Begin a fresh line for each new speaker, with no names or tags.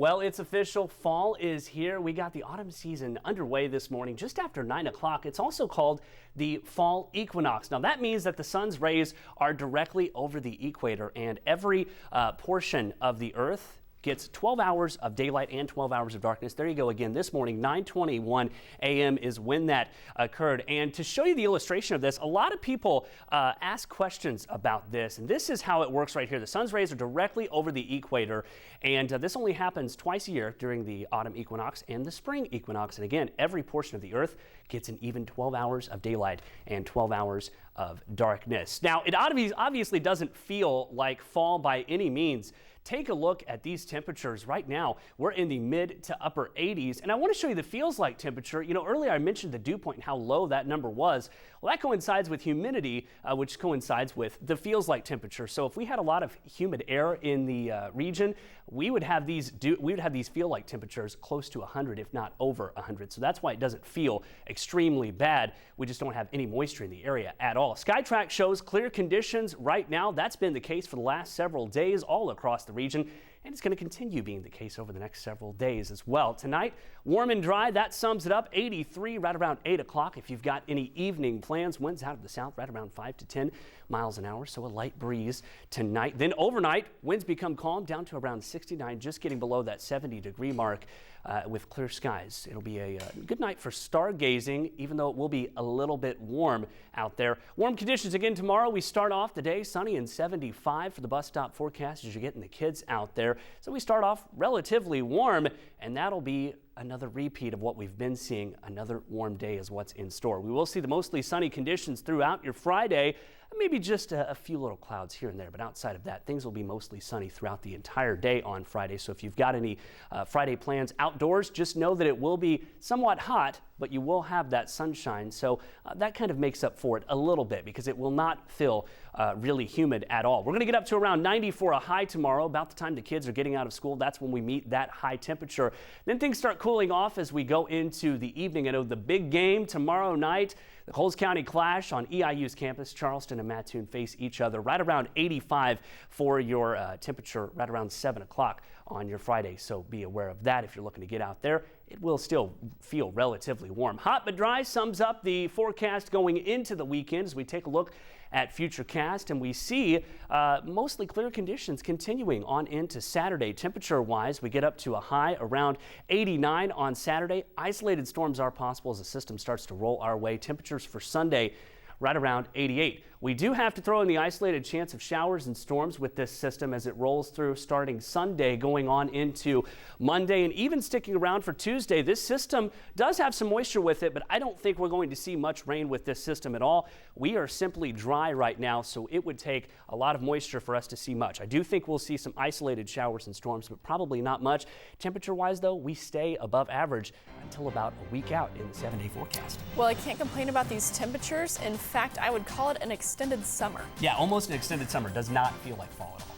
Well, it's official. Fall is here. We got the autumn season underway this morning just after 9 o'clock. It's also called the fall equinox. Now, that means that the sun's rays are directly over the equator, and every portion of the Earth gets 12 hours of daylight and 12 hours of darkness. There you go again. This morning, 9:21 a.m. is when that occurred. And to show you the illustration of this, a lot of people ask questions about this. And this is how it works right here. The sun's rays are directly over the equator. And this only happens twice a year during the autumn equinox and the spring equinox. And again, every portion of the Earth gets an even 12 hours of daylight and 12 hours of darkness. Now, it obviously doesn't feel like fall by any means. Take a look at these temperatures right now. We're in the mid to upper 80s, and I want to show you the feels like temperature. You know, earlier I mentioned the dew point and how low that number was. Well, that coincides with humidity, which coincides with the feels like temperature. So if we had a lot of humid air in the region, we would have these feel like temperatures close to 100, if not over 100. So that's why it doesn't feel extremely bad. We just don't have any moisture in the area at all. SkyTrack shows clear conditions right now. That's been the case for the last several days all across the region, and it's going to continue being the case over the next several days as well. Tonight, warm and dry. That sums it up. 83 right around 8 o'clock. If you've got any evening plans, winds out of the south right around 5 to 10 miles an hour, so a light breeze tonight. Then overnight, winds become calm down to around 69, just getting below that 70-degree mark with clear skies. It'll be a good night for stargazing, even though it will be a little bit warm out there. Warm conditions again tomorrow. We start off the day sunny and 75 for the bus stop forecast as you're getting the kids out there. So we start off relatively warm, and that'll be another repeat of what we've been seeing. Another warm day is what's in store. We will see the mostly sunny conditions throughout your Friday. Maybe just a few little clouds here and there, but outside of that, things will be mostly sunny throughout the entire day on Friday. So if you've got any Friday plans outdoors, just know that it will be somewhat hot, but you will have that sunshine. So that kind of makes up for it a little bit because it will not feel really humid at all. We're going to get up to around 90 for a high tomorrow. About the time the kids are getting out of school, that's when we meet that high temperature. Then things start cooling off as we go into the evening. I know the big game tomorrow night, the Coles County Clash on EIU's campus. Charleston and Mattoon face each other right around 85 for your temperature right around 7 o'clock on your Friday. So be aware of that if you're looking to get out there. It will still feel relatively warm. Hot but dry sums up the forecast going into the weekend as we take a look at Futurecast, and we see mostly clear conditions continuing on into Saturday. Temperature-wise, we get up to a high around 89 on Saturday. Isolated storms are possible as the system starts to roll our way. Temperatures for Sunday right around 88. We do have to throw in the isolated chance of showers and storms with this system as it rolls through starting Sunday going on into Monday and even sticking around for Tuesday. This system does have some moisture with it, but I don't think we're going to see much rain with this system at all. We are simply dry right now, so it would take a lot of moisture for us to see much. I do think we'll see some isolated showers and storms, but probably not much. Temperature-wise, though, we stay above average until about a week out in the 7-day forecast.
Well, I can't complain about these temperatures. In fact, I would call it an extended summer.
Yeah, almost an extended summer. Does not feel like fall at all.